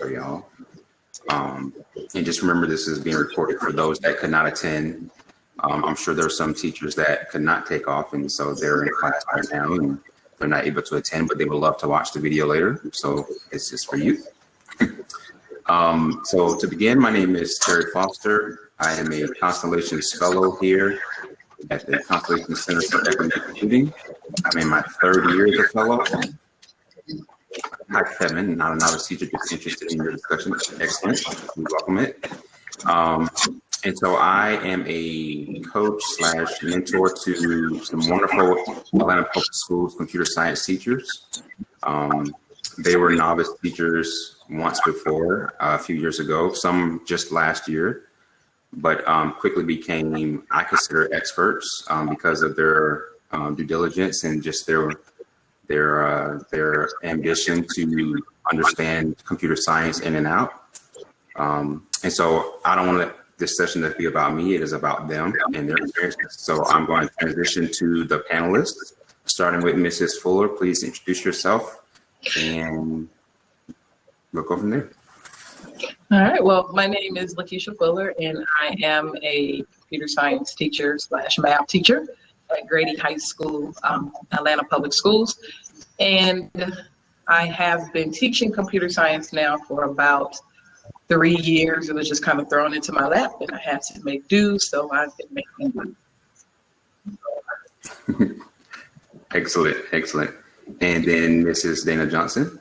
for y'all. And just remember, this is being recorded for those that could not attend. I'm sure there are some teachers that could not take off, and so they're in class right now and they're not able to attend, but they would love to watch the video later. So it's just for you. So to begin, my name is Terry Foster. I am a Constellations Fellow here at the Constellations Center for Economic Computing. I'm in my 3rd year as a fellow. Hi, Kevin, not a novice teacher, just interested in your discussion. Excellent, we welcome it. And so I am a coach / mentor to some wonderful Atlanta Public Schools computer science teachers. They were novice teachers once before, a few years ago, some just last year, but quickly became, I consider, experts because of their due diligence and just their ambition to understand computer science in and out. And so I don't want this session to be about me. It is about them and their experiences. So I'm going to transition to the panelists, starting with Mrs. Fuller. Please introduce yourself and we'll go from there. All right, well, my name is Lakeisha Fuller, and I am a computer science teacher / math teacher at Grady High School, Atlanta Public Schools. And I have been teaching computer science now for about 3 years. It was just kind of thrown into my lap and I had to make do, so I've been making do. Excellent, excellent. And then Mrs. Dana Johnson.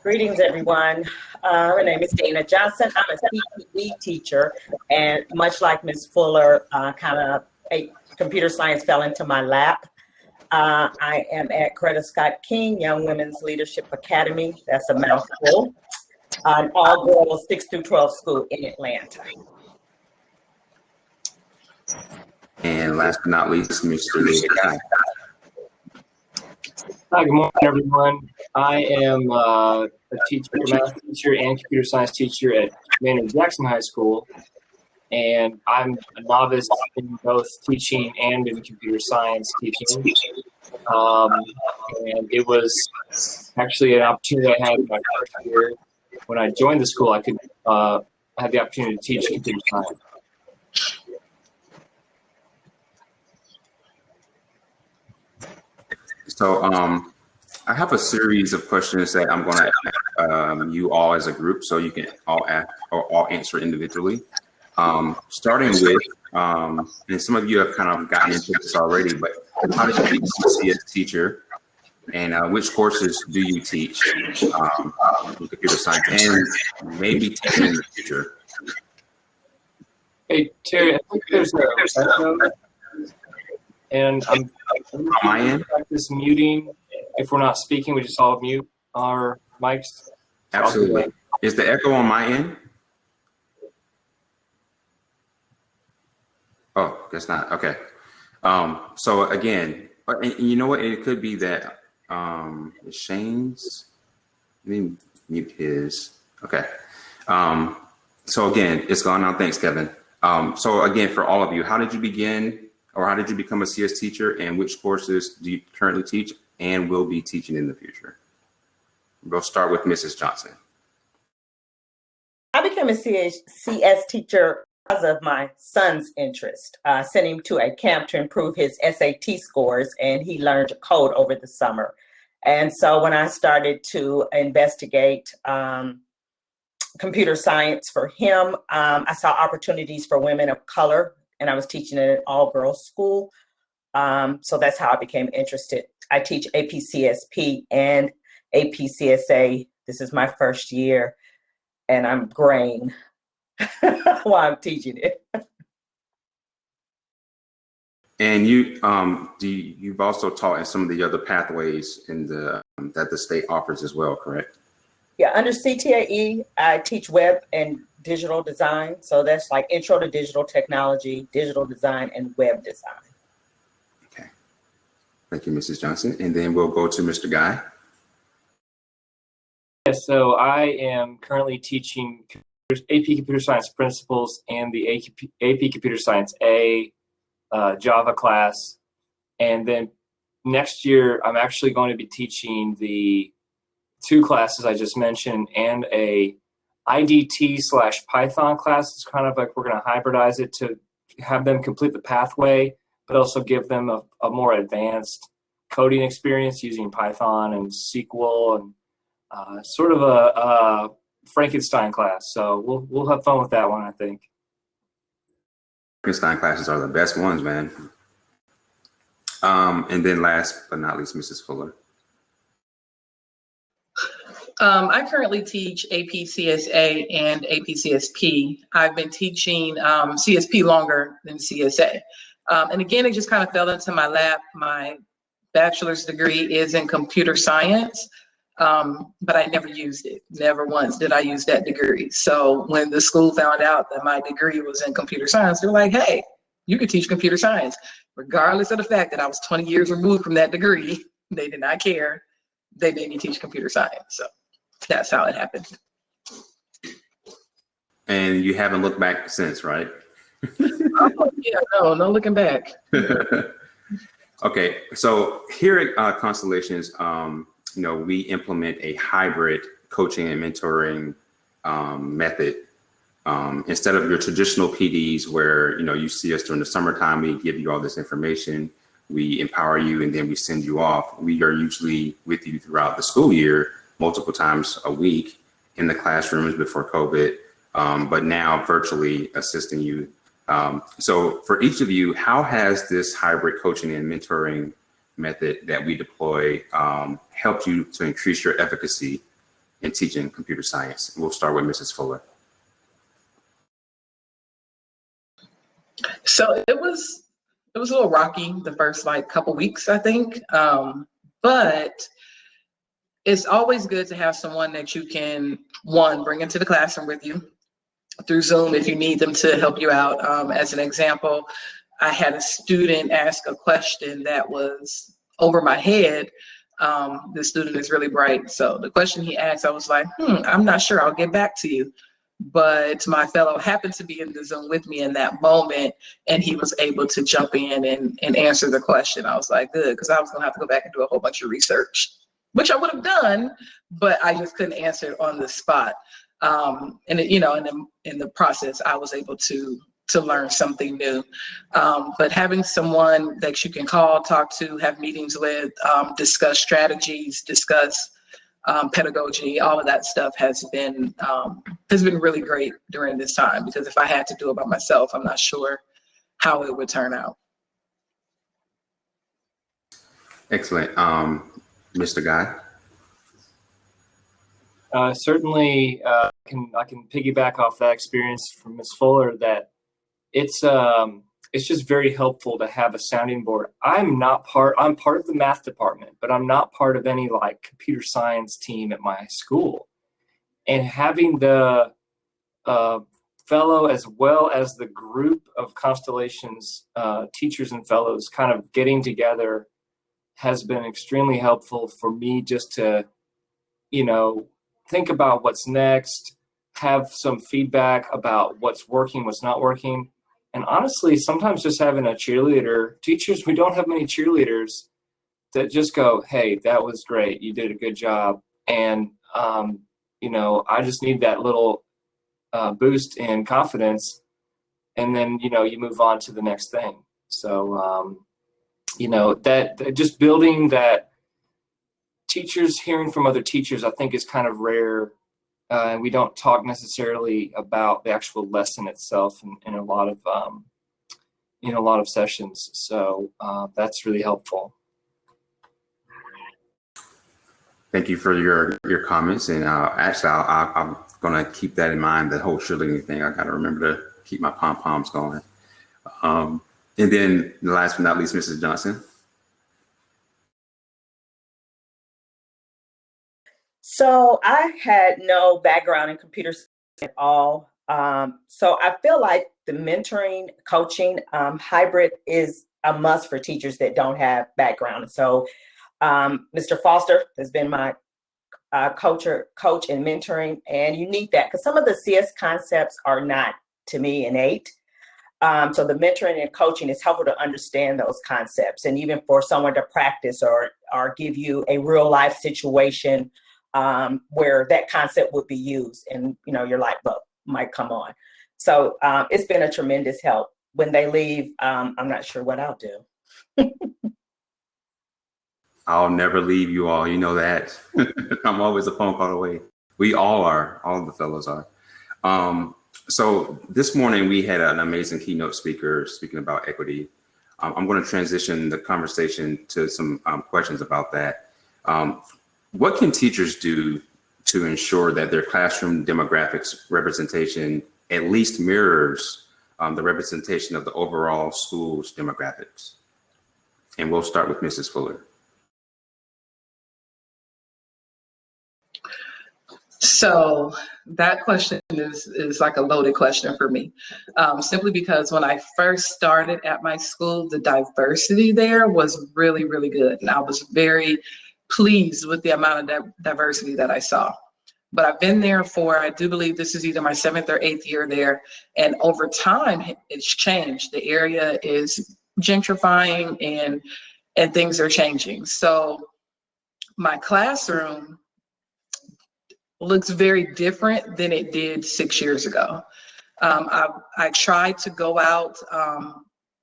Greetings, everyone. My name is Dana Johnson. I'm a CPE teacher, and much like Ms. Fuller, kind of a computer science fell into my lap. I am at Coretta Scott King Young Women's Leadership Academy. That's a mouthful. An all-girls 6 through 12 school in Atlanta. And last but not least, Mr. Guy. Hi, good morning, everyone. I am a teacher, math teacher and computer science teacher at Maynard Jackson High School. And I'm a novice in both teaching and in computer science teaching. And it was actually an opportunity I had in my first year. When I joined the school, I had the opportunity to teach computer science. So I have a series of questions that I'm going to ask you all as a group, so you can all ask or all answer individually. Starting with, and some of you have kind of gotten into this already, but how did you become a CS teacher? And which courses do you teach in computer science and maybe teaching in the future? Hey, Terry, I think there's a echo, and I'm on my end. Practice muting. If we're not speaking, we just all mute our mics. Absolutely. Is the echo on my end? Oh, guess not. Okay. So again, you know what? It could be that Shane's. Let me mute his. Okay. So again, it's gone now. Thanks, Kevin. So again, for all of you, how did you begin, or how did you become a CS teacher, and which courses do you currently teach and will be teaching in the future? We'll start with Mrs. Johnson. I became a CS teacher because of my son's interest. Sent him to a camp to improve his SAT scores, and he learned to code over the summer. And so when I started to investigate computer science for him, I saw opportunities for women of color, and I was teaching at an all-girls school. So that's how I became interested. I teach APCSP and APCSA. This is my first year, and I'm graying while I'm teaching it. And you've also taught in some of the other pathways in the that the state offers as well, correct? Yeah, under CTAE, I teach web and digital design. So that's like intro to digital technology, digital design, and web design. Okay. Thank you, Mrs. Johnson. And then we'll go to Mr. Guy. Yes, so I am currently teaching AP Computer Science Principles and the AP Computer Science A Java class. And then next year, I'm actually going to be teaching the two classes I just mentioned and a IDT/Python class. It's kind of like we're going to hybridize it to have them complete the pathway, but also give them a more advanced coding experience using Python and SQL, and sort of a Frankenstein class. So we'll have fun with that one, I think. Frankenstein classes are the best ones, man. And then last but not least, Mrs. Fuller. I currently teach AP CSA and AP CSP. I've been teaching CSP longer than CSA. And again, it just kind of fell into my lap. My bachelor's degree is in computer science, but I never used it. Never once did I use that degree. So when the school found out that my degree was in computer science, they were like, hey, you could teach computer science. Regardless of the fact that I was 20 years removed from that degree, they did not care. They made me teach computer science. So that's how it happened. And you haven't looked back since, right? Oh, yeah, no looking back. Okay, so here at Constellations, we implement a hybrid coaching and mentoring method. Instead of your traditional PDs where, you see us during the summertime, we give you all this information, we empower you, and then we send you off. We are usually with you throughout the school year, multiple times a week in the classrooms before COVID, but now virtually assisting you. So for each of you, how has this hybrid coaching and mentoring method that we deploy helped you to increase your efficacy in teaching computer science? We'll start with Mrs. Fuller. So it was a little rocky the first couple weeks, I think. But it's always good to have someone that you can, one, bring into the classroom with you through Zoom if you need them to help you out. As an example, I had a student ask a question that was over my head. The student is really bright. So the question he asked, I was like, I'm not sure, I'll get back to you. But my fellow happened to be in the Zoom with me in that moment, and he was able to jump in and answer the question. I was like, good, because I was gonna have to go back and do a whole bunch of research, which I would have done, but I just couldn't answer it on the spot. And in the process, I was able to learn something new. But having someone that you can call, talk to, have meetings with, discuss strategies, discuss pedagogy, all of that stuff has been really great during this time, because if I had to do it by myself, I'm not sure how it would turn out. Excellent. Mr. Guy? Certainly, I can piggyback off that experience from Ms. Fuller, that it's just very helpful to have a sounding board. I'm part of the math department, but I'm not part of any computer science team at my school. And having the fellow as well as the group of Constellations teachers and fellows kind of getting together has been extremely helpful for me, just to, think about what's next, have some feedback about what's working, what's not working. And honestly, sometimes just having a cheerleader, teachers, we don't have many cheerleaders that just go, hey, that was great, you did a good job. And, I just need that little boost in confidence. And then, you move on to the next thing. So, that just building that, teachers hearing from other teachers, I think, is kind of rare. And we don't talk necessarily about the actual lesson itself in a lot of sessions. So that's really helpful. Thank you for your comments. And actually, I'm going to keep that in mind, the whole cheerleading thing. I got to remember to keep my pom-poms going. And then last but not least, Mrs. Johnson. So I had no background in computer science at all. So I feel like the mentoring, coaching, hybrid is a must for teachers that don't have background. So Mr. Foster has been my coach in mentoring, and you need that because some of the CS concepts are not, to me, innate. So the mentoring and coaching is helpful to understand those concepts, and even for someone to practice or give you a real life situation where that concept would be used, and your light bulb might come on. So it's been a tremendous help. When they leave, I'm not sure what I'll do. I'll never leave you all. You know that. I'm always a phone call away. We all are. All the fellows are. So this morning we had an amazing keynote speaker speaking about equity. I'm going to transition the conversation to some questions about that. What can teachers do to ensure that their classroom demographics representation at least mirrors the representation of the overall school's demographics? And we'll start with Mrs. Fuller. So that question is like a loaded question for me, simply because when I first started at my school, the diversity there was really, really good. And I was very pleased with the amount of diversity that I saw. But I've been there for, I do believe this is either my 7th or 8th year there. And over time, it's changed. The area is gentrifying and things are changing. So my classroom looks very different than it did 6 years ago. I tried to go out.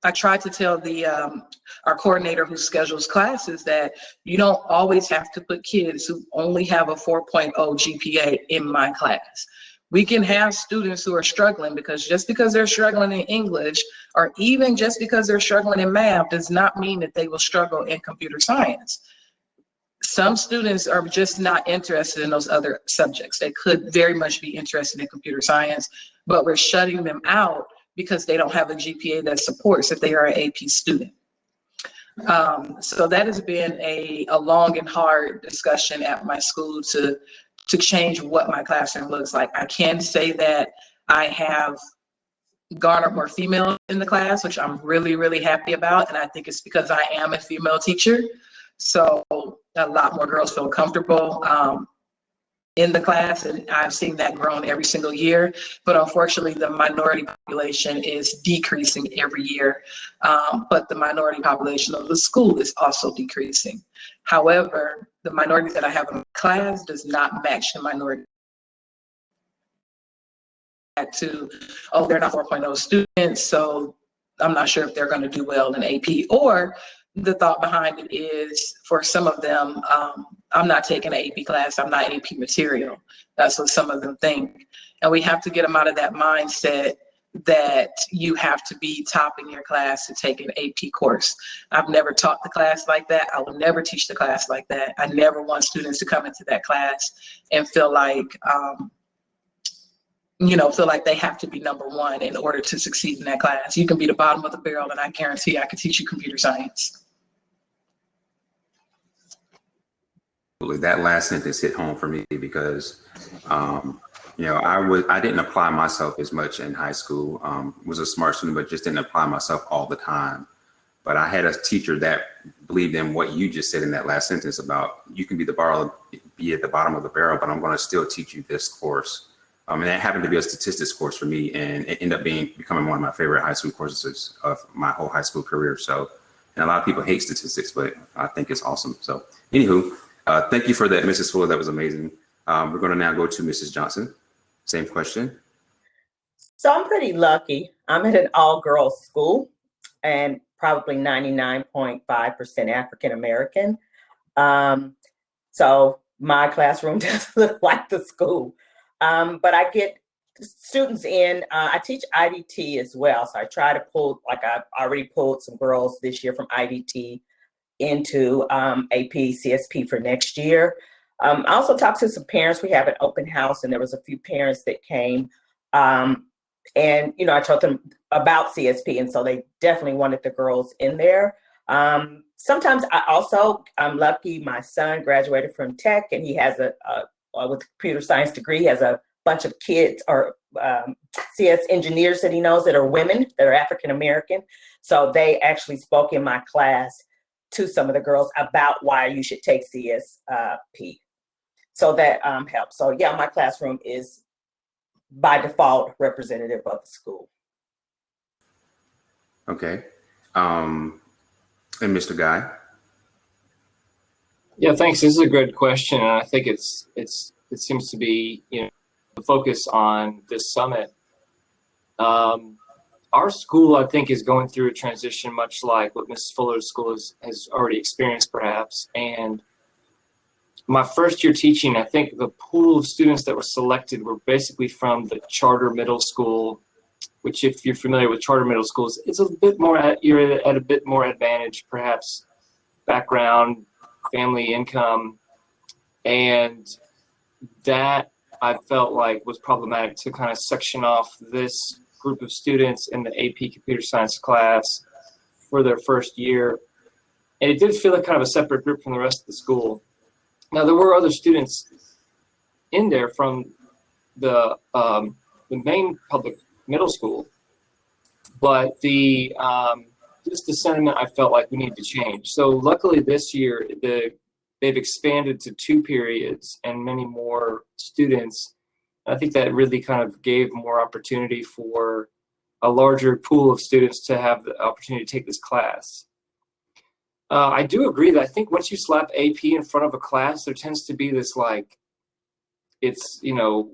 I tried to tell our coordinator who schedules classes that you don't always have to put kids who only have a 4.0 GPA in my class. We can have students who are struggling, because just because they're struggling in English, or even just because they're struggling in math, does not mean that they will struggle in computer science. Some students are just not interested in those other subjects. They could very much be interested in computer science, but we're shutting them out because they don't have a GPA that supports if they are an AP student. So that has been a long and hard discussion at my school to change what my classroom looks like. I can say that I have garnered more females in the class, which I'm really, really happy about. And I think it's because I am a female teacher. So a lot more girls feel comfortable in the class, and I've seen that grown every single year. But unfortunately, the minority population is decreasing every year. But the minority population of the school is also decreasing. However, the minority that I have in class does not match the minority to, oh, they're not 4.0 students, so I'm not sure if they're going to do well in AP. Or the thought behind it is, for some of them, I'm not taking an AP class, I'm not AP material. That's what some of them think. And we have to get them out of that mindset that you have to be top in your class to take an AP course. I've never taught the class like that. I will never teach the class like that. I never want students to come into that class and feel like, feel like they have to be number one in order to succeed in that class. You can be the bottom of the barrel, and I guarantee I can teach you computer science. That last sentence hit home for me because, I didn't apply myself as much in high school. Was a smart student, but just didn't apply myself all the time. But I had a teacher that believed in what you just said in that last sentence about you can be at the bottom of the barrel, but I'm going to still teach you this course. And that happened to be a statistics course for me, and it ended up becoming one of my favorite high school courses of my whole high school career. So, and a lot of people hate statistics, but I think it's awesome. So, anywho, thank you for that, Mrs. Fuller. That was amazing. We're going to now go to Mrs. Johnson. Same question. So I'm pretty lucky. I'm at an all-girls school and probably 99.5% African-American. So my classroom doesn't look like the school. But I get students in, I teach IDT as well. So I try to pull, like I've already pulled some girls this year from IDT into AP, CSP for next year. I also talked to some parents. We have an open house, and there was a few parents that came. And, I told them about CSP, and so they definitely wanted the girls in there. Sometimes I'm lucky, my son graduated from tech, and he has with a computer science degree, he has a bunch of kids or CS engineers that he knows that are women, that are African-American. So they actually spoke in my class to some of the girls about why you should take CSP. So that helps. So yeah, my classroom is by default representative of the school. Okay. And Mr. Guy? Yeah, thanks. This is a good question, and I think it seems to be, you know, the focus on this summit. Our school, I think, is going through a transition, much like what Mrs. Fuller's school has already experienced, perhaps. And my first year teaching, I think the pool of students that were selected were basically from the charter middle school, which, if you're familiar with charter middle schools, it's a bit more you're at a bit more advantage, perhaps background, family income, and that I felt like was problematic to kind of section off this group of students in the AP Computer Science class for their first year. And it did feel like kind of a separate group from the rest of the school. Now, there were other students in there from the main public middle school, but just the sentiment I felt like we needed to change. So luckily this year, they've expanded to 2 periods and many more students. I think that really kind of gave more opportunity for a larger pool of students to have the opportunity to take this class. I do agree that I think once you slap AP in front of a class, there tends to be this, like, it's, you know,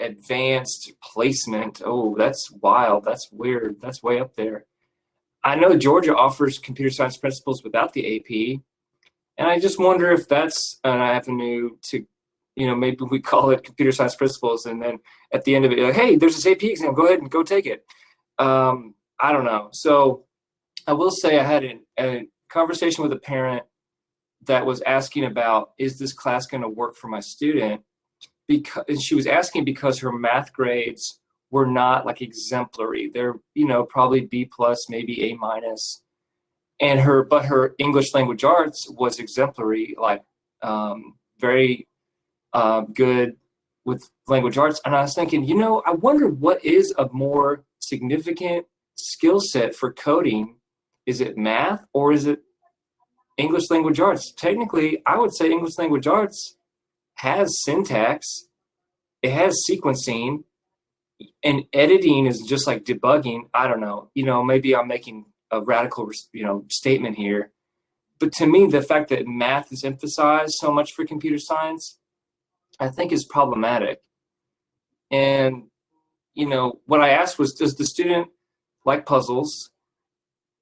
advanced placement. Oh, that's wild. That's weird. That's way up there. I know Georgia offers computer science principles without the AP. And I just wonder if that's an avenue to, you know, maybe we call it computer science principles, and then at the end of it, like, hey, there's this AP exam, go ahead and go take it. I don't know. So I will say I had a conversation with a parent that was asking about, is this class going to work for my student? And she was asking because her math grades were not like exemplary. They're, you know, probably B+, maybe A-. And her English language arts was exemplary, like very good with language arts. And I was thinking, you know, I wonder what is a more significant skill set for coding. Is it math or is it English language arts? Technically, I would say English language arts has syntax, it has sequencing, and editing is just like debugging. I don't know, you know, maybe I'm making a radical, you know, statement here, but to me, the fact that math is emphasized so much for computer science, I think is problematic. And, you know, what I asked was, does the student like puzzles?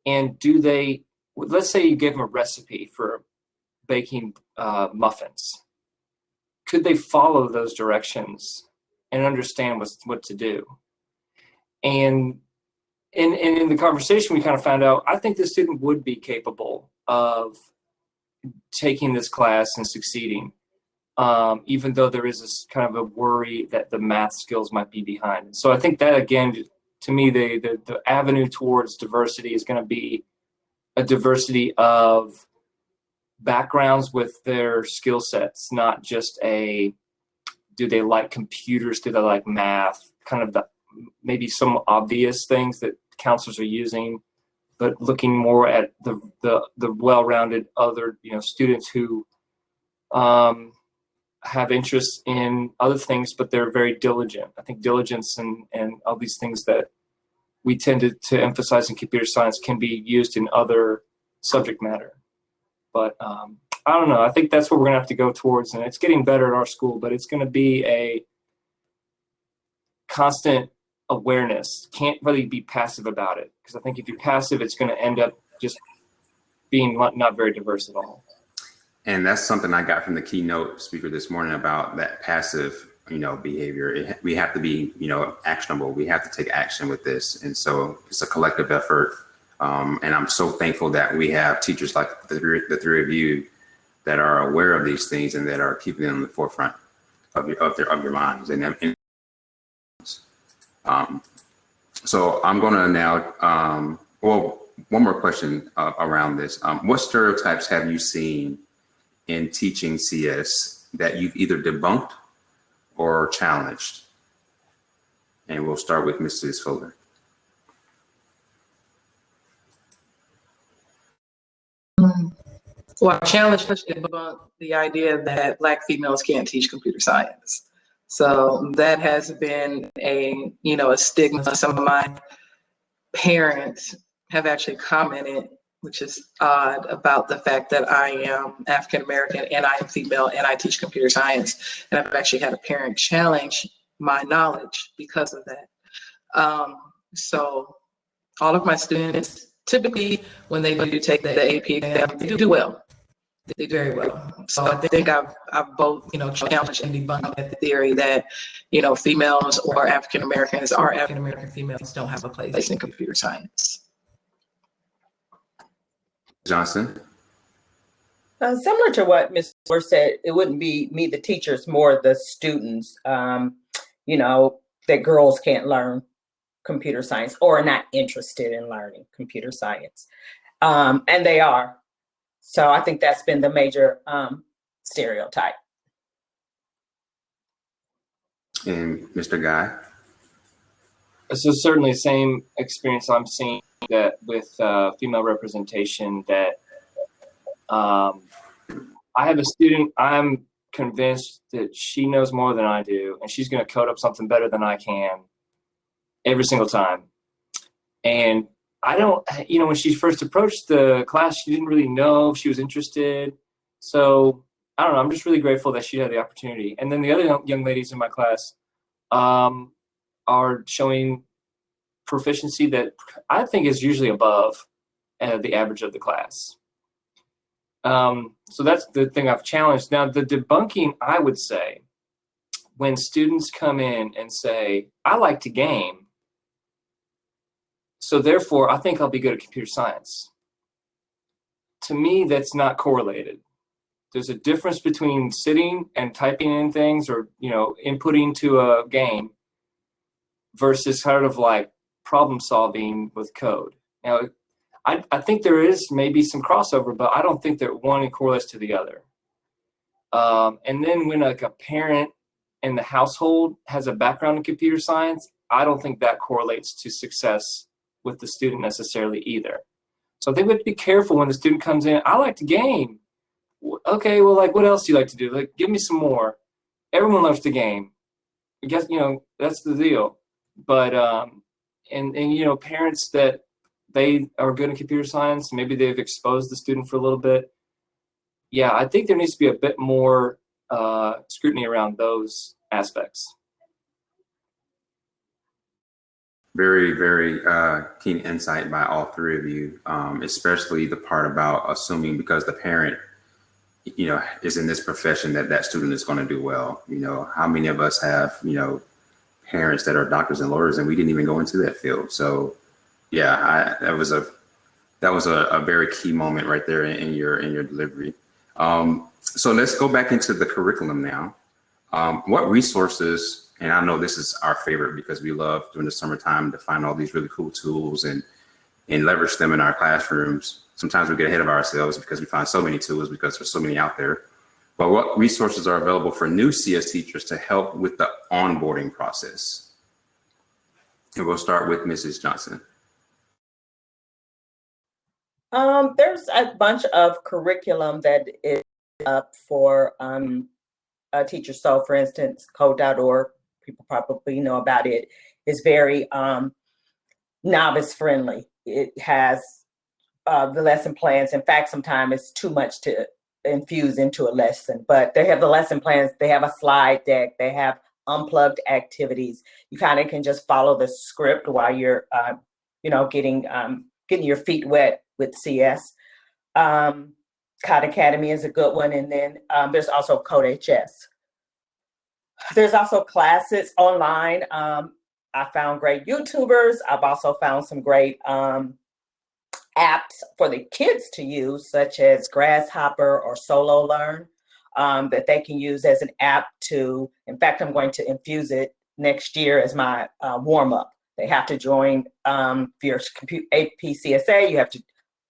And do they, let's say you gave them a recipe for baking muffins. Could they follow those directions and understand what to do? And in the conversation, we kind of found out, I think the student would be capable of taking this class and succeeding, even though there is this kind of a worry that the math skills might be behind. So I think that, again, to me, the avenue towards diversity is going to be a diversity of backgrounds with their skill sets, not just do they like computers, do they like math, kind of maybe some obvious things that counselors are using, but looking more at the well-rounded other, you know, students who have interests in other things, but they're very diligent. I think diligence and all these things that we tend to emphasize in computer science can be used in other subject matter. But I don't know. I think that's what we're going to have to go towards, and it's getting better at our school, but it's going to be a constant awareness. Can't really be passive about it, because I think if you're passive, it's going to end up just being not very diverse at all. And that's something I got from the keynote speaker this morning about that passive, you know, behavior. We have to be, you know, actionable. We have to take action with this. And so it's a collective effort. And I'm so thankful that we have teachers like the three of you that are aware of these things and that are keeping them in the forefront of your minds. So I'm going to now, well, one more question around this. What stereotypes have you seen in teaching CS that you've either debunked or challenged? And we'll start with Mrs. Fuller. Well, I challenge especially about the idea that Black females can't teach computer science. So that has been a, you know, a stigma. Some of my parents have actually commented which is odd about the fact that I am African American and I am female and I teach computer science. And I've actually had a parent challenge my knowledge because of that. So all of my students, typically when they do take the AP exam, they do well. They do very well. So I think I've both, challenged and debunked the theory that, females or African Americans or African American females don't have a place in computer science. Johnson? Similar to what Ms. Moore said, it wouldn't be me, the teachers, more the students, that girls can't learn computer science or are not interested in learning computer science. And they are. So I think that's been the major stereotype. And Mr. Guy? So certainly the same experience I'm seeing that with female representation, that I have a student, I'm convinced that she knows more than I do, and she's going to code up something better than I can every single time. And I don't, when she first approached the class, she didn't really know if she was interested. So I don't know, I'm just really grateful that she had the opportunity. And then the other young ladies in my class are showing proficiency that I think is usually above the average of the class. So that's the thing I've challenged. Now, the debunking, I would say, when students come in and say, I like to game, so therefore I think I'll be good at computer science. To me, that's not correlated. There's a difference between sitting and typing in things or, inputting to a game versus kind of like problem solving with code. Now, I think there is maybe some crossover, but I don't think that one correlates to the other. And then when like a parent in the household has a background in computer science, I don't think that correlates to success with the student necessarily either. So I think we have to be careful when the student comes in. I like to game. Okay, well, like, what else do you like to do? Like, give me some more. Everyone loves to game. I guess, that's the deal. But, and parents that they are good in computer science, maybe they've exposed the student for a little bit. Yeah, I think there needs to be a bit more scrutiny around those aspects. Very, very keen insight by all three of you, especially the part about assuming because the parent, is in this profession that student is going to do well. How many of us have, parents that are doctors and lawyers and we didn't even go into that field. So yeah, that was a very key moment right there in your delivery. So let's go back into the curriculum now. What resources, and I know this is our favorite because we love during the summertime to find all these really cool tools and leverage them in our classrooms. Sometimes we get ahead of ourselves because we find so many tools because there's so many out there. But what resources are available for new CS teachers to help with the onboarding process? And we'll start with Mrs. Johnson. There's a bunch of curriculum that is up for teachers. So for instance, code.org, people probably know about it, is very novice friendly. It has the lesson plans. In fact, sometimes it's too much to infuse into a lesson, but they have the lesson plans, they have a slide deck, they have unplugged activities. You kind of can just follow the script while you're, getting your feet wet with CS. Code Academy is a good one. And then there's also Code HS. There's also classes online. I found great YouTubers. I've also found some great apps for the kids to use, such as Grasshopper or Solo Learn, that they can use as an app to, in fact, I'm going to infuse it next year as my warm-up. They have to join, if you're AP CSA, you have to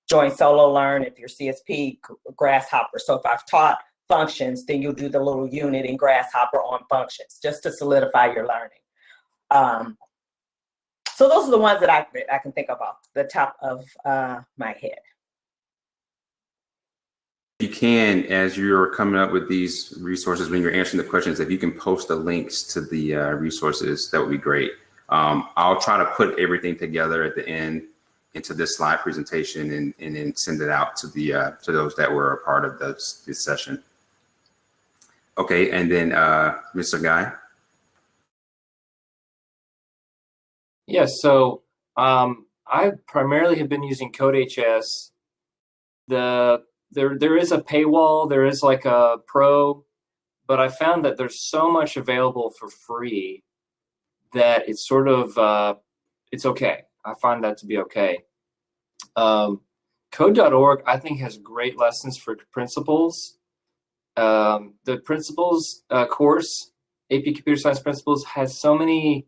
join Solo Learn. If you're CSP, Grasshopper. So if I've taught functions, then you'll do the little unit in Grasshopper on functions, just to solidify your learning. So those are the ones that I can think of off the top of my head. You can, as you're coming up with these resources, when you're answering the questions, if you can post the links to the resources, that would be great. I'll try to put everything together at the end into this slide presentation and then send it out to the to those that were a part of this session. Okay, and then Mr. Guy. Yes, so I primarily have been using CodeHS. There is a paywall, there is like a pro, but I found that there's so much available for free that it's sort of it's okay. I find that to be okay. Code.org, I think, has great lessons for principals. The principals course, AP Computer Science Principles, has so many.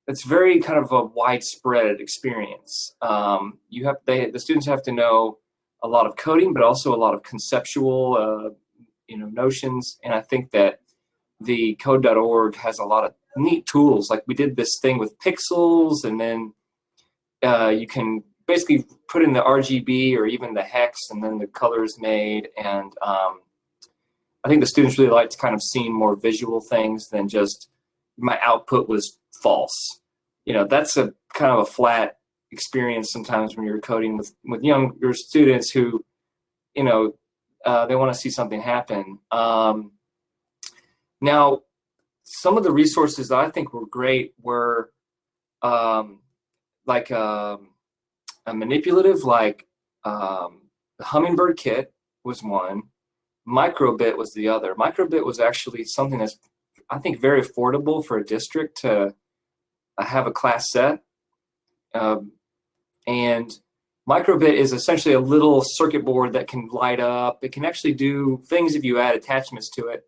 It's very kind of a widespread experience. The students have to know a lot of coding, but also a lot of conceptual, notions. And I think that the Code.org has a lot of neat tools. Like we did this thing with pixels, and then you can basically put in the RGB or even the hex, and then the color is made. And I think the students really like to kind of see more visual things than just my output was false. That's a kind of a flat experience sometimes when you're coding with younger students who, they want to see something happen. Now, some of the resources that I think were great were like a manipulative, like the Hummingbird Kit was one. Microbit was the other. Microbit was actually something that's, I think, very affordable for a district to have a class set. And Microbit is essentially a little circuit board that can light up. It can actually do things if you add attachments to it.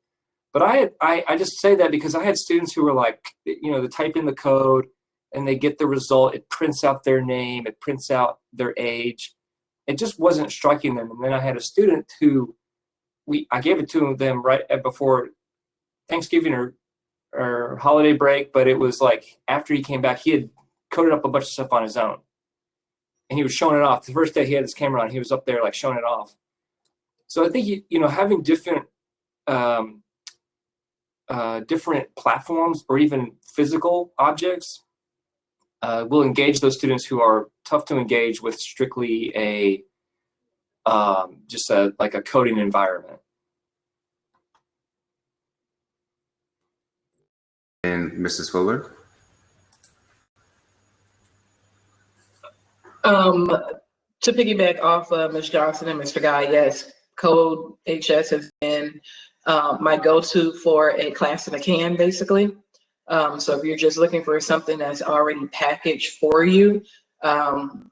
But I just say that because I had students who were like, they type in the code and they get the result. It prints out their name. It prints out their age. It just wasn't striking them. And then I had a student who I gave it to them right before Thanksgiving or holiday break, but it was like after he came back, he had coded up a bunch of stuff on his own. And he was showing it off. The first day he had his camera on, he was up there like showing it off. So I think, having different different platforms or even physical objects will engage those students who are tough to engage with strictly a coding environment. And Mrs. Fuller. To piggyback off Ms. Johnson and Mr. Guy, yes, CodeHS has been my go-to for a class in a can, basically. So if you're just looking for something that's already packaged for you,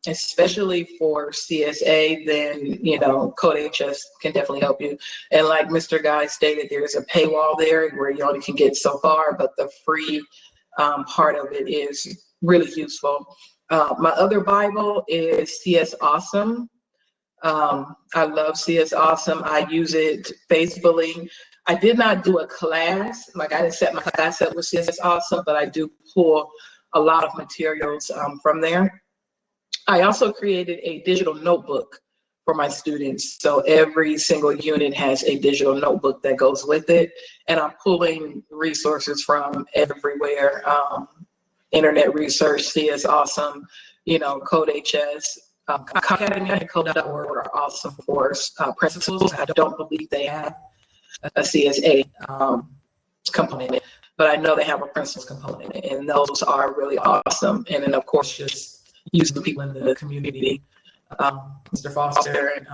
especially for CSA, then CodeHS can definitely help you. And like Mr. Guy stated, there's a paywall there where you only can get so far, but the free part of it is really useful. My other Bible is CS Awesome. I love CS Awesome. I use it faithfully. I did not do a class, like I didn't set my class up with CS Awesome, but I do pull a lot of materials from there. I also created a digital notebook for my students. So every single unit has a digital notebook that goes with it. And I'm pulling resources from everywhere. Internet research, CS Awesome, CodeHS, Academy and Code.org are awesome for principals. I don't believe they have a CSA component, but I know they have a principals component, and those are really awesome. And then, of course, just using the people in the community. Mr. Foster and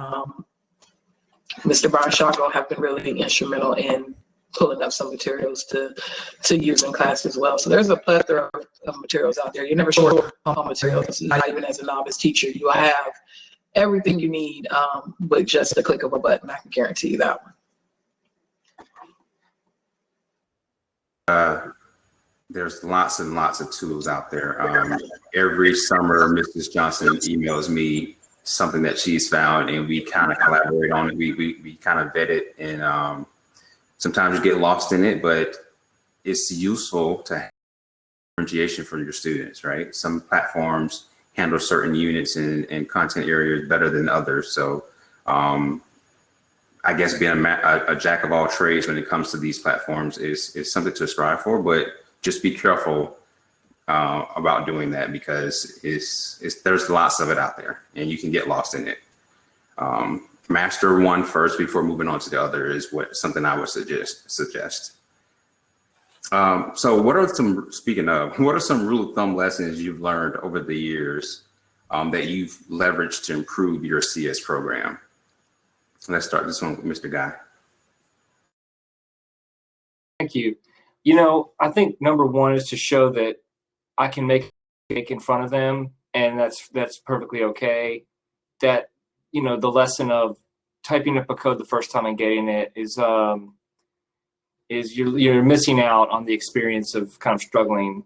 Mr. Barnshago have been really instrumental in pulling up some materials to use in class as well. So there's a plethora of materials out there. You're never short on materials, not even as a novice teacher. You have everything you need with just a click of a button. I can guarantee you that one. There's lots and lots of tools out there. Every summer, Mrs. Johnson emails me something that she's found, and we kind of collaborate on it. We kind of vet it, and sometimes you get lost in it, but it's useful to have differentiation for your students, right? Some platforms handle certain units and content areas better than others. So I guess being a jack of all trades when it comes to these platforms is something to strive for, but just be careful about doing that, because there's lots of it out there and you can get lost in it. Master one first before moving on to the other is something I would suggest. So what are some rule of thumb lessons you've learned over the years that you've leveraged to improve your CS program? Let's start this one with Mr. Guy. Thank you. I think number one is to show that I can make in front of them, and that's perfectly okay. That, the lesson of typing up a code the first time and getting it is you're missing out on the experience of kind of struggling.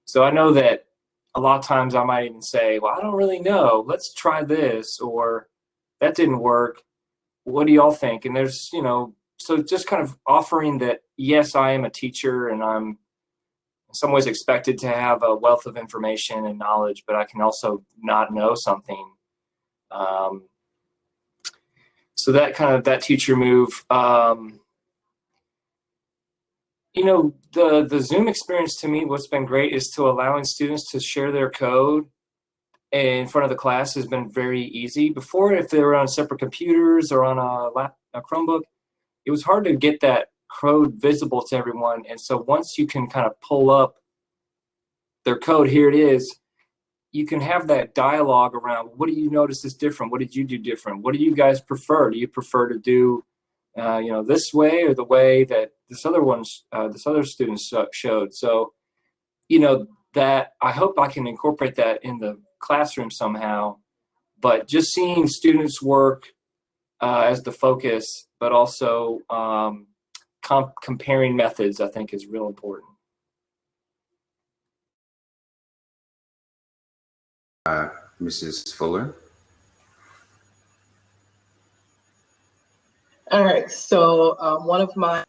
So I know that a lot of times I might even say, well, I don't really know. Let's try this, or that didn't work. What do y'all think? And there's, so just kind of offering that, yes, I am a teacher and I'm in some ways expected to have a wealth of information and knowledge, but I can also not know something. So that teacher move, the Zoom experience to me, what's been great is to allowing students to share their code in front of the class has been very easy. Before, if they were on separate computers or on a Chromebook, it was hard to get that code visible to everyone. And so once you can kind of pull up their code, here it is, you can have that dialogue around, what do you notice is different? What did you do different? What do you guys prefer? Do you prefer to do this way or the way that this other students showed? So, that I hope I can incorporate that in the classroom somehow, but just seeing students work as the focus, but also comparing methods, I think is real important. Mrs. Fuller. All right, so one of my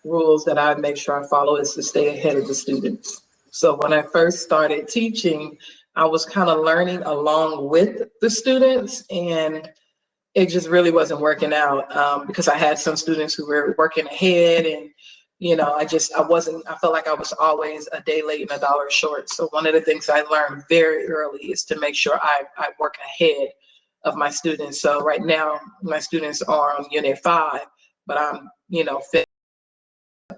rules that I make sure I follow is to stay ahead of the students. So when I first started teaching, I was kind of learning along with the students, and it just really wasn't working out because I had some students who were working ahead, and I felt like I was always a day late and a dollar short. So one of the things I learned very early is to make sure I work ahead of my students. So right now, my students are on Unit 5, but I'm,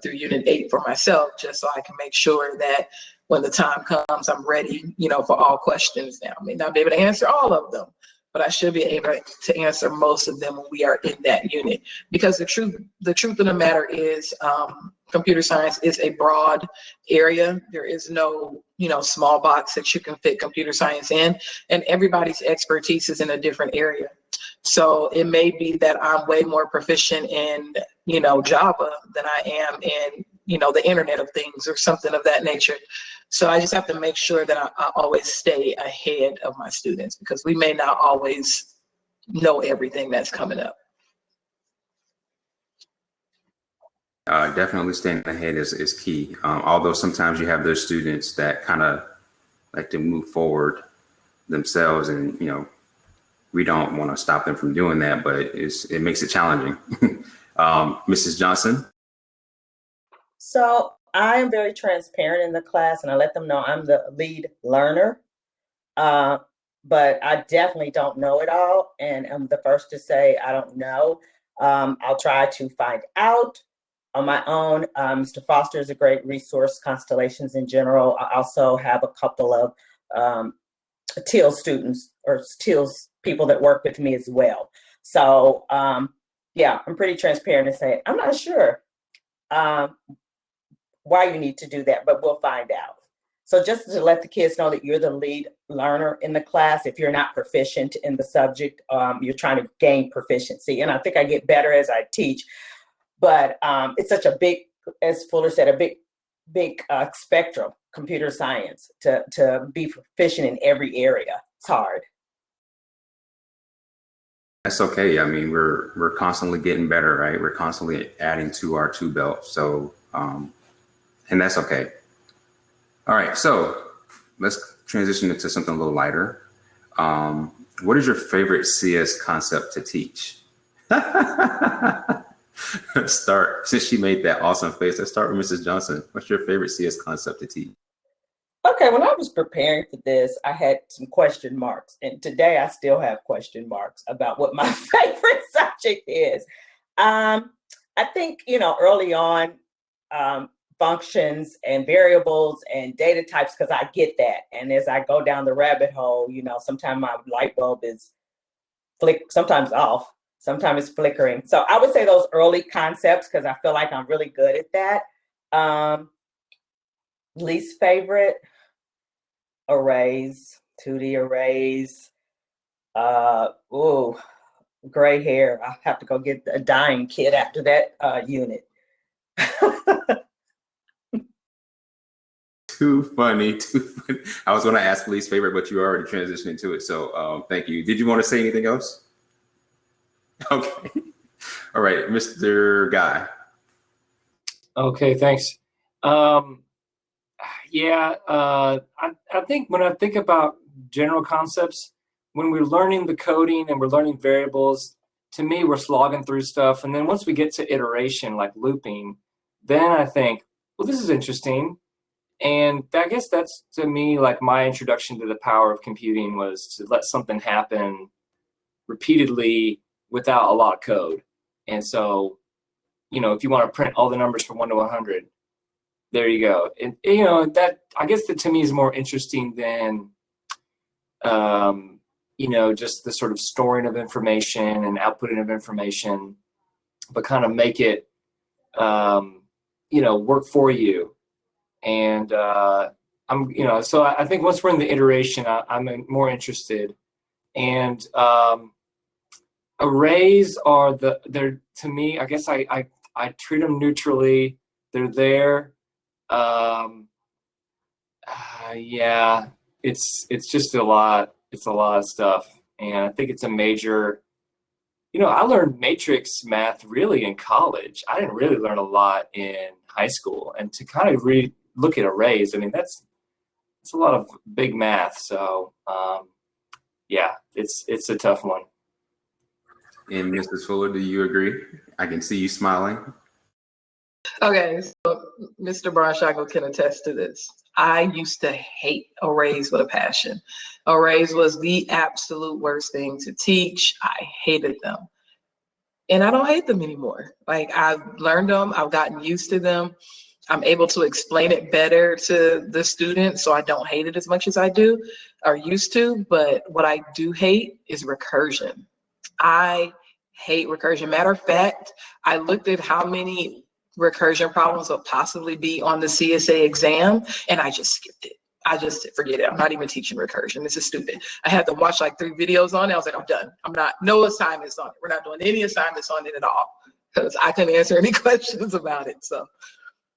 through Unit 8 for myself, just so I can make sure that when the time comes, I'm ready, for all questions now. I may not be able to answer all of them, but I should be able to answer most of them when we are in that unit. Because the truth of the matter is, computer science is a broad area. There is no, small box that you can fit computer science in, and everybody's expertise is in a different area. So it may be that I'm way more proficient in, Java than I am in, the Internet of Things or something of that nature. So I just have to make sure that I always stay ahead of my students, because we may not always know everything that's coming up. Definitely staying ahead is key. Although sometimes you have those students that kind of like to move forward themselves, and we don't want to stop them from doing that, but it makes it challenging. Mrs. Johnson. So I am very transparent in the class, and I let them know I'm the lead learner. But I definitely don't know it all, and I'm the first to say I don't know. I'll try to find out on my own. Mr. Foster is a great resource, Constellations in general. I also have a couple of TIL students or TIL people that work with me as well. So yeah, I'm pretty transparent and say, I'm not sure why you need to do that, but we'll find out. So just to let the kids know that you're the lead learner in the class. If you're not proficient in the subject, you're trying to gain proficiency. And I think I get better as I teach, but it's such a big, as Fuller said, a big spectrum, computer science, to be proficient in every area. It's hard. That's okay. I mean, we're constantly getting better, right? We're constantly adding to our tool belt. So, and that's okay. All right, so let's transition into something a little lighter. What is your favorite CS concept to teach? Since she made that awesome face, let's start with Mrs. Johnson. What's your favorite CS concept to teach? Okay, when I was preparing for this, I had some question marks, and today I still have question marks about what my favorite subject is. I think, early on, functions and variables and data types, because I get that. And as I go down the rabbit hole, sometimes my light bulb is sometimes off, sometimes it's flickering. So I would say those early concepts, because I feel like I'm really good at that. Least favorite, arrays, 2D arrays. Gray hair. I'll have to go get a dyeing kit after that unit. Too funny, too funny. I was going to ask least favorite, but you already transitioned into it. So thank you. Did you want to say anything else? Okay. All right, Mr. Guy. Okay, thanks. I think when I think about general concepts, when we're learning the coding and we're learning variables, to me, we're slogging through stuff. And then once we get to iteration, like looping, then I think, well, this is interesting. And I guess that's, to me, like my introduction to the power of computing was to let something happen repeatedly without a lot of code. And so, if you want to print all the numbers from 1 to 100, there you go. And, that, I guess that to me is more interesting than, just the sort of storing of information and outputting of information, but kind of make it, work for you. And so I think once we're in the iteration, I'm more interested. And arrays are they're, to me, I guess I treat them neutrally. They're there. It's just a lot. It's a lot of stuff. And I think it's a major, I learned matrix math really in college. I didn't really learn a lot in high school. And to kind of look at arrays, I mean, it's a lot of big math. So it's a tough one. And Mrs. Fuller, do you agree? I can see you smiling. Okay, so Mr. Bronshago can attest to this. I used to hate arrays with a passion. Arrays was the absolute worst thing to teach. I hated them. And I don't hate them anymore. Like, I've learned them, I've gotten used to them. I'm able to explain it better to the students, so I don't hate it as much as I do or used to. But what I do hate is recursion. I hate recursion. Matter of fact, I looked at how many recursion problems will possibly be on the CSA exam, and I just skipped it. I just said, forget it. I'm not even teaching recursion. This is stupid. I had to watch like 3 videos on it. I was like, I'm done. I'm not, no assignments on it. We're not doing any assignments on it at all, because I couldn't answer any questions about it. So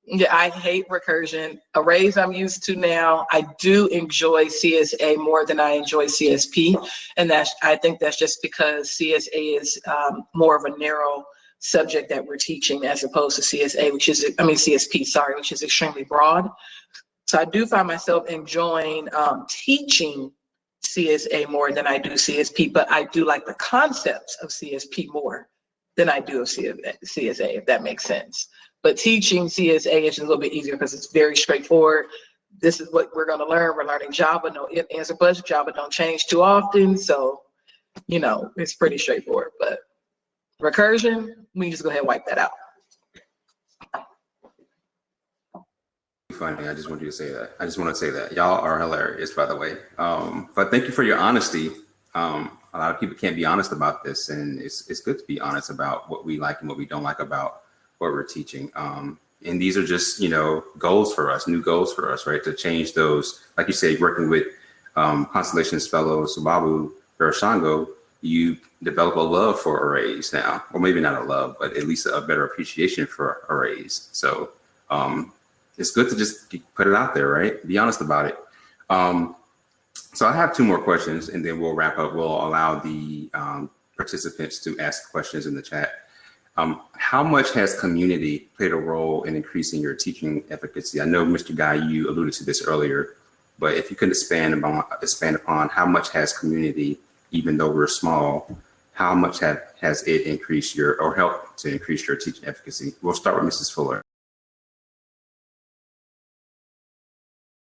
yeah, I hate recursion. Arrays I'm used to now. I do enjoy CSA more than I enjoy CSP. And I think that's just because CSA is more of a narrow subject that we're teaching as opposed to CSP, which is extremely broad. So I do find myself enjoying teaching CSA more than I do CSP, but I do like the concepts of CSP more than I do of CSA, if that makes sense. But teaching CSA is a little bit easier because it's very straightforward. This is what we're going to learn. We're learning Java, no if, answer, but Java don't change too often. So, it's pretty straightforward. But recursion, we can just go ahead and wipe that out. Funny. I just want you to say that. I just want to say that y'all are hilarious, by the way. But thank you for your honesty. A lot of people can't be honest about this, and it's good to be honest about what we like and what we don't like about what we're teaching. And these are just, goals for us, new goals for us, right? To change those, like you say, working with Constellations fellow Subabu Barashango, you develop a love for arrays now, or maybe not a love, but at least a better appreciation for arrays. So it's good to just put it out there, right? Be honest about it. So I have 2 more questions, and then we'll wrap up. We'll allow the participants to ask questions in the chat. How much has community played a role in increasing your teaching efficacy? I know, Mr. Guy, you alluded to this earlier, but if you could expand upon how much has community, even though we're small, how much has it increased or helped to increase your teaching efficacy? We'll start with Mrs. Fuller.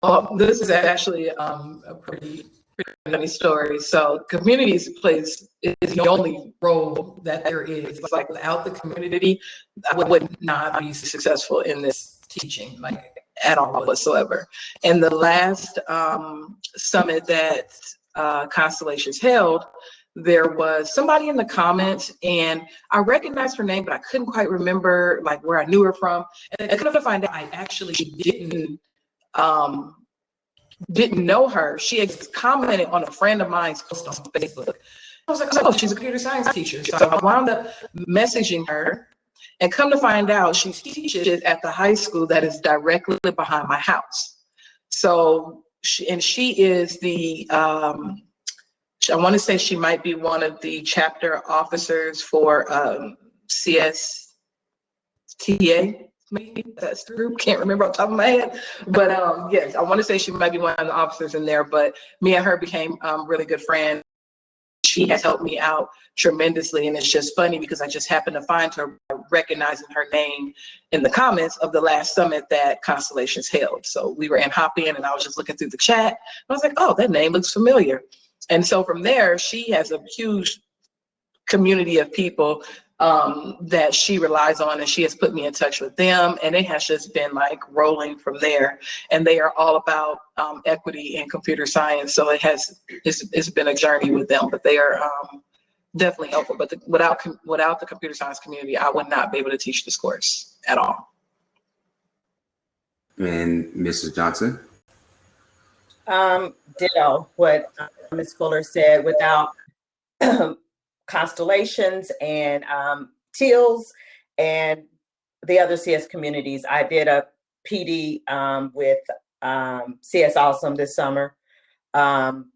Well, this is actually a pretty funny story. So communities plays is the only role that there is. It's like without the community, I would not be successful in this teaching, like at all whatsoever. And the last summit that Constellations held, there was somebody in the comments, and I recognized her name, but I couldn't quite remember like where I knew her from. And I couldn't find out I actually didn't know her. She had commented on a friend of mine's post on Facebook. I was like, oh, she's a computer science teacher. So I wound up messaging her, and come to find out she teaches at the high school that is directly behind my house. So she is the, I want to say she might be one of the chapter officers for CSTA. Maybe that's the group, can't remember off the top of my head, but yes, I want to say she might be one of the officers in there. But me and her became really good friends. She has helped me out tremendously, and it's just funny because I just happened to find her recognizing her name in the comments of the last summit that Constellations held. So we were in Hop-In, and I was just looking through the chat. I was like, oh, that name looks familiar. And so from there, she has a huge community of people that she relies on, and she has put me in touch with them, and it has just been like rolling from there. And they are all about equity in computer science, so it's been a journey with them, but they are definitely helpful. But without the computer science community, I would not be able to teach this course at all. And Mrs. Johnson? Ditto what Ms. Fuller said. Without Constellations and TILS and the other CS communities. I did a PD with CS Awesome this summer,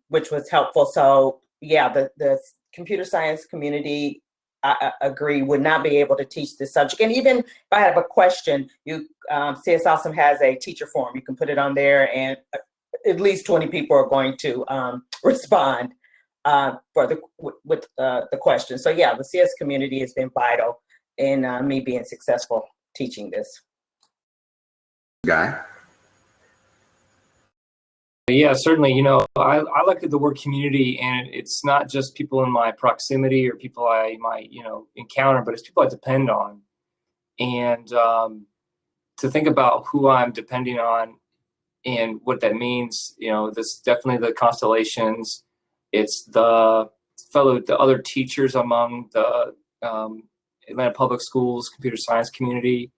which was helpful. So yeah, the computer science community, I agree, would not be able to teach this subject. And even if I have a question, CS Awesome has a teacher forum. You can put it on there, and at least 20 people are going to respond with the question. So yeah, the CS community has been vital in me being successful teaching this. Guy? Yeah, certainly. You know, I look at the word community, and it's not just people in my proximity or people I might, encounter, but it's people I depend on. And to think about who I'm depending on and what that means, this definitely the Constellations. It's the other teachers among the Atlanta Public Schools computer science community.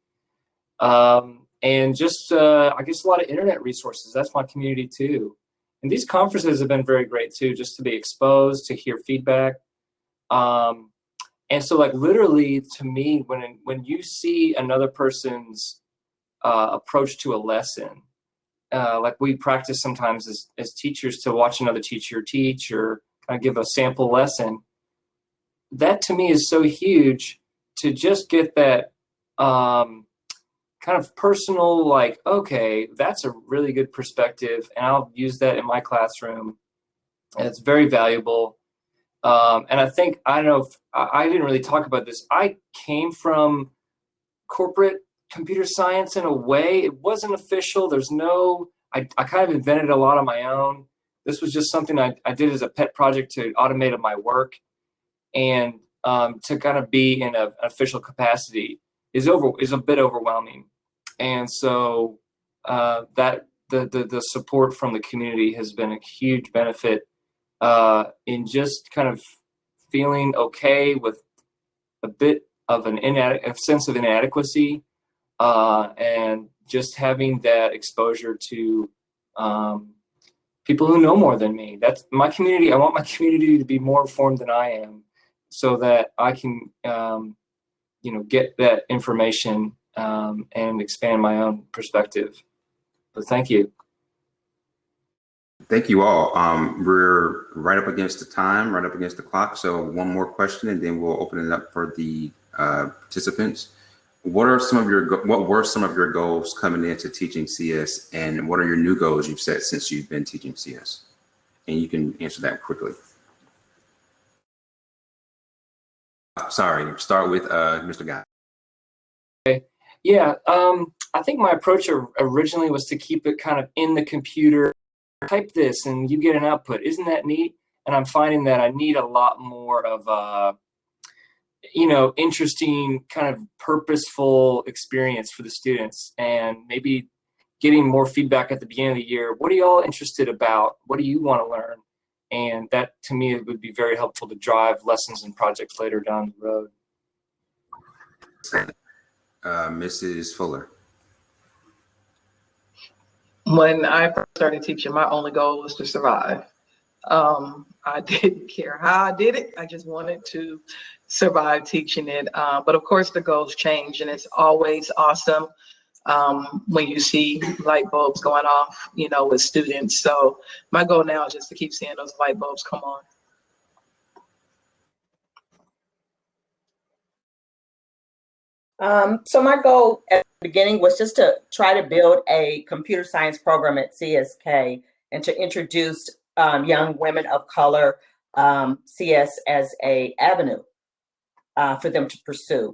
And just, I guess, a lot of internet resources. That's my community too. And these conferences have been very great too, just to be exposed, to hear feedback. And so like literally to me, when you see another person's approach to a lesson, like we practice sometimes as teachers to watch another teacher teach or kind of give a sample lesson, that to me is so huge to just get that kind of personal, like, okay, that's a really good perspective, and I'll use that in my classroom, and it's very valuable. And I think, I don't know if I didn't really talk about this. I came from corporate computer science in a way. It wasn't official. There's no, I kind of invented a lot on my own. This was just something I did as a pet project to automate my work, and to kind of be in an official capacity is a bit overwhelming. And so that the support from the community has been a huge benefit in just kind of feeling okay with a bit of a sense of inadequacy, and just having that exposure to people who know more than me. That's my community. I want my community to be more informed than I am, so that I can get that information and expand my own perspective. But thank you. Thank you all. We're right up against the time, right up against the clock. So one more question, and then we'll open it up for the participants. What were some of your goals coming into teaching CS, and what are your new goals you've set since you've been teaching CS? And you can answer that quickly. Sorry, start with Mr. Guy. Okay. Yeah, I think my approach originally was to keep it kind of in the computer, type this and you get an output. Isn't that neat? And I'm finding that I need a lot more of a, interesting kind of purposeful experience for the students, and maybe getting more feedback at the beginning of the year. What are y'all interested about? What do you want to learn? And that, to me, it would be very helpful to drive lessons and projects later down the road. Mrs. Fuller. When I first started teaching, my only goal was to survive. I didn't care how I did it. I just wanted to survive teaching it. But of course, the goals change, and it's always awesome when you see light bulbs going off, with students. So my goal now is just to keep seeing those light bulbs come on. So my goal at the beginning was just to try to build a computer science program at CSK and to introduce young women of color CS as a avenue for them to pursue.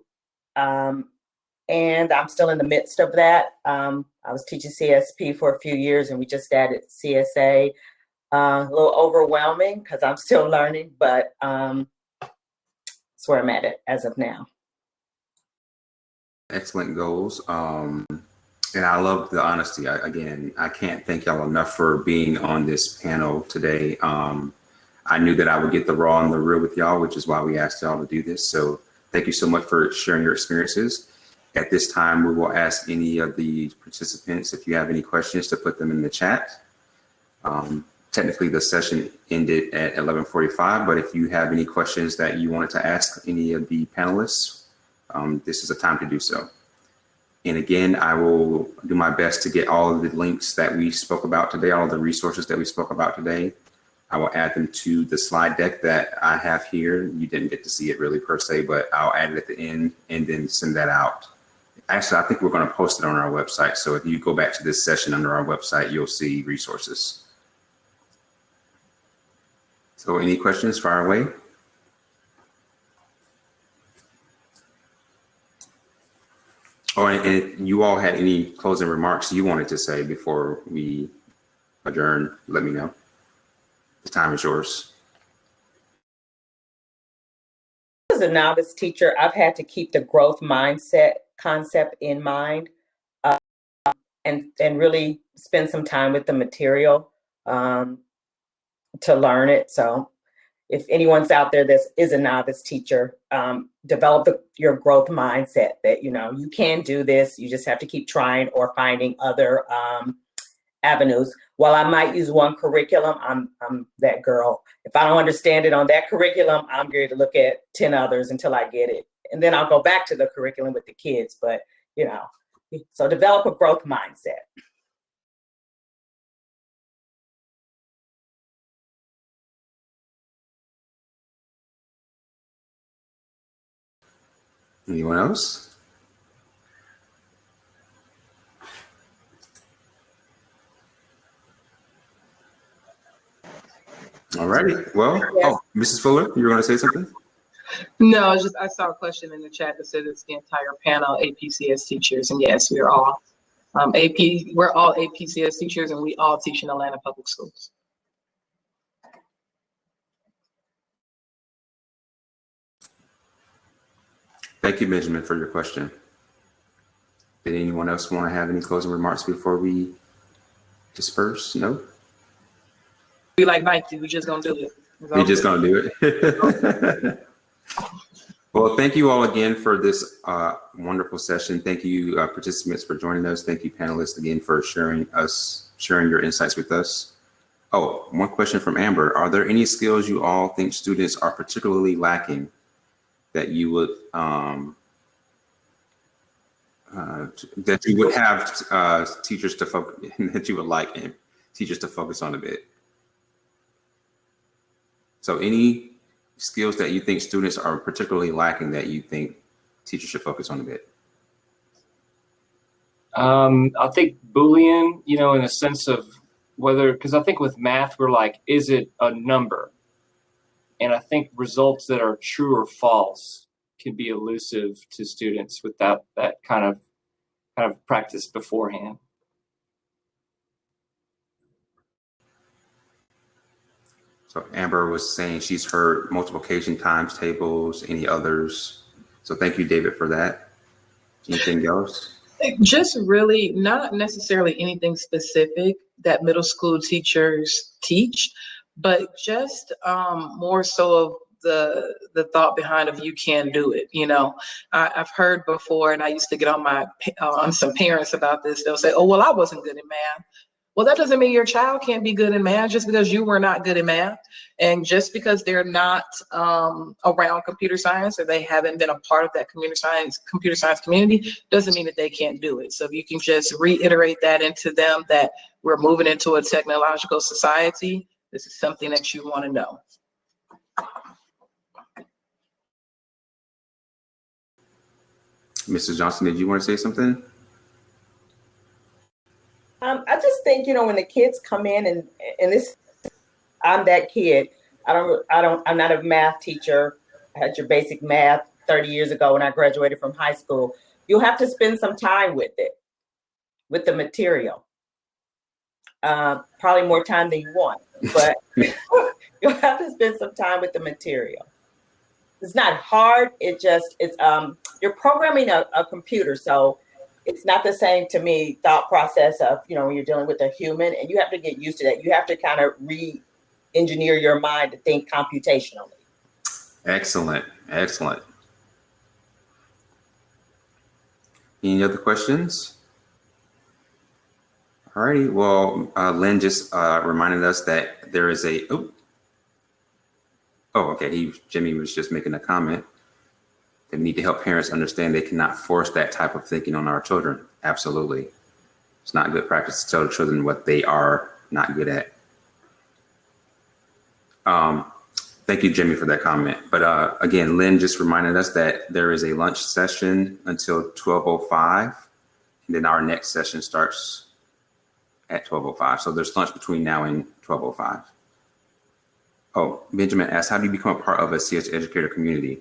And I'm still in the midst of that. I was teaching CSP for a few years, and we just added CSA. A little overwhelming because I'm still learning, but that's where I'm at it as of now. Excellent goals. And I love the honesty. I can't thank y'all enough for being on this panel today. I knew that I would get the raw and the real with y'all, which is why we asked y'all to do this. So thank you so much for sharing your experiences. At this time, we will ask any of the participants, if you have any questions, to put them in the chat. Technically, the session ended at 11:45, but if you have any questions that you wanted to ask any of the panelists, this is a time to do so. And again, I will do my best to get all of the links that we spoke about today, all of the resources that we spoke about today. I will add them to the slide deck that I have here. You didn't get to see it really per se, but I'll add it at the end and then send that out. Actually, I think we're going to post it on our website. So if you go back to this session under our website, you'll see resources. So any questions, fire away. Oh, and you all had any closing remarks you wanted to say before we adjourn, let me know. The time is yours. As a novice teacher, I've had to keep the growth mindset concept in mind and really spend some time with the material to learn it. So if anyone's out there that is a novice teacher, develop your growth mindset that, you can do this. You just have to keep trying or finding other avenues. While I might use one curriculum, I'm that girl. If I don't understand it on that curriculum, I'm going to look at 10 others until I get it. And then I'll go back to the curriculum with the kids. But, so develop a growth mindset. Anyone else? All righty. Well, yes. Mrs. Fuller, you were going to say something? No, I saw a question in the chat that said it's the entire panel APCS teachers, and yes, we're all we're all APCS teachers, and we all teach in Atlanta Public Schools. Thank you, Benjamin, for your question. Did anyone else want to have any closing remarks before we disperse? No? We like Nike, we're just going to do it. We're just going to do it. Well, thank you all again for this wonderful session. Thank you, participants, for joining us. Thank you, panelists, again, for sharing your insights with us. Oh, one question from Amber. Are there any skills you all think students are particularly lacking that you would have teachers to focus, that you would like teachers to focus on a bit? So any skills that you think students are particularly lacking that you think teachers should focus on a bit? I think Boolean, in a sense of whether, because I think with math, we're like, is it a number? And I think results that are true or false can be elusive to students without that kind of kind of practice beforehand. So Amber was saying she's heard multiplication times tables, any others. So thank you, David, for that. Anything else? Just really not necessarily anything specific that middle school teachers teach, but just more so of the thought behind of you can do it. You know, I've heard before, and I used to get on some parents about this. They'll say, "Oh, well, I wasn't good in math." Well, that doesn't mean your child can't be good in math just because you were not good in math. And just because they're not around computer science or they haven't been a part of that computer science community doesn't mean that they can't do it. So if you can just reiterate that into them that we're moving into a technological society, this is something that you want to know. Mrs. Johnson, did you want to say something? I just think, when the kids come in and this, I'm that kid. I'm not a math teacher. I had your basic math 30 years ago when I graduated from high school. You'll have to spend some time with it, with the material. Probably more time than you want, but you'll have to spend some time with the material. It's not hard. It's you're programming a computer. So it's not the same to me thought process of, when you're dealing with a human, and you have to get used to that. You have to kind of re-engineer your mind to think computationally. Excellent. Excellent. Any other questions? All righty. Well, Lynn just reminded us that there is okay. Jimmy was just making a comment. They need to help parents understand they cannot force that type of thinking on our children. Absolutely. It's not good practice to tell the children what they are not good at. Thank you, Jimmy, for that comment. But again, Lynn just reminded us that there is a lunch session until 12:05, and then our next session starts at 12:05. So there's lunch between now and 12:05. Oh, Benjamin asked, how do you become a part of a CS Educator community?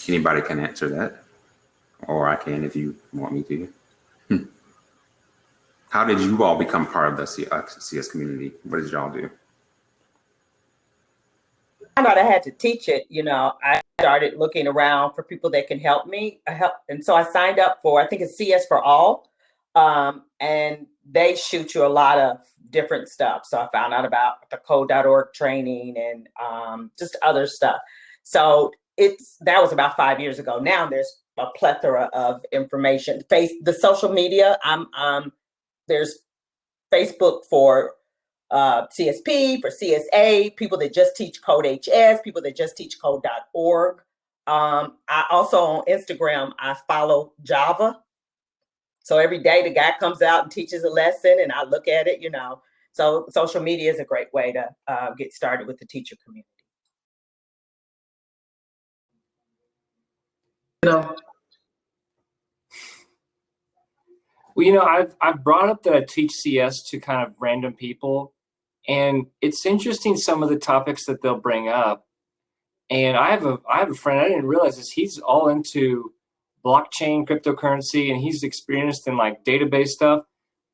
Anybody can answer that, or I can if you want me to. How did you all become part of the CS community? What did y'all do? I thought I had to teach it. I started looking around for people that can help me. And so I signed up for, I think it's CS for All, and they shoot you a lot of different stuff. So I found out about the code.org training and just other stuff. So that was about 5 years ago. Now there's a plethora of information. The social media, there's Facebook for CSP, for CSA, people that just teach Code HS, people that just teach code.org. I also on Instagram, I follow Java. So every day the guy comes out and teaches a lesson and I look at it, So social media is a great way to get started with the teacher community. Well, I've brought up that I teach CS to kind of random people, and it's interesting some of the topics that they'll bring up. And I have a friend, I didn't realize this, he's all into blockchain, cryptocurrency, and he's experienced in like database stuff.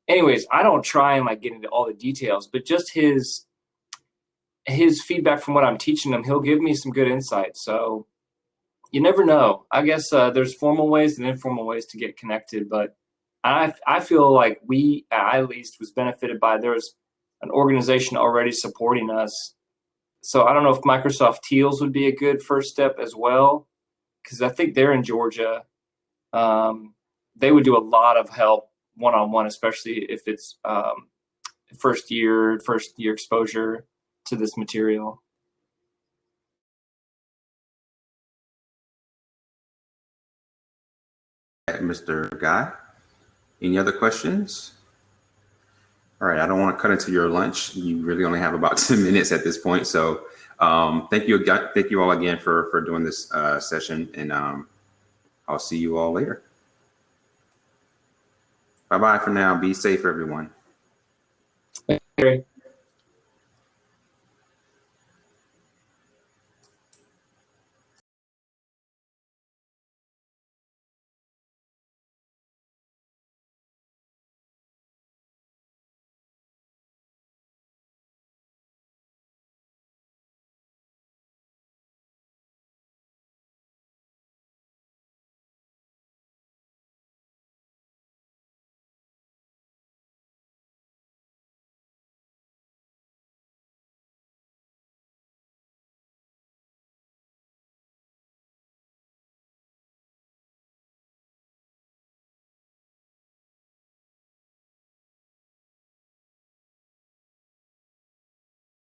Anyways, I don't try and like get into all the details, but just his feedback from what I'm teaching him, he'll give me some good insight. So you never know. I guess there's formal ways and informal ways to get connected, but I feel like I at least was benefited by, there's an organization already supporting us. So I don't know if Microsoft Teals would be a good first step as well, because I think they're in Georgia. They would do a lot of help one-on-one, especially if it's first year exposure to this material. Mr. Guy, any other questions? All right, I don't want to cut into your lunch. You really only have about 10 minutes at this point. So thank you all again for doing this session, and I'll see you all later. Bye-bye for now. Be safe, everyone. Okay.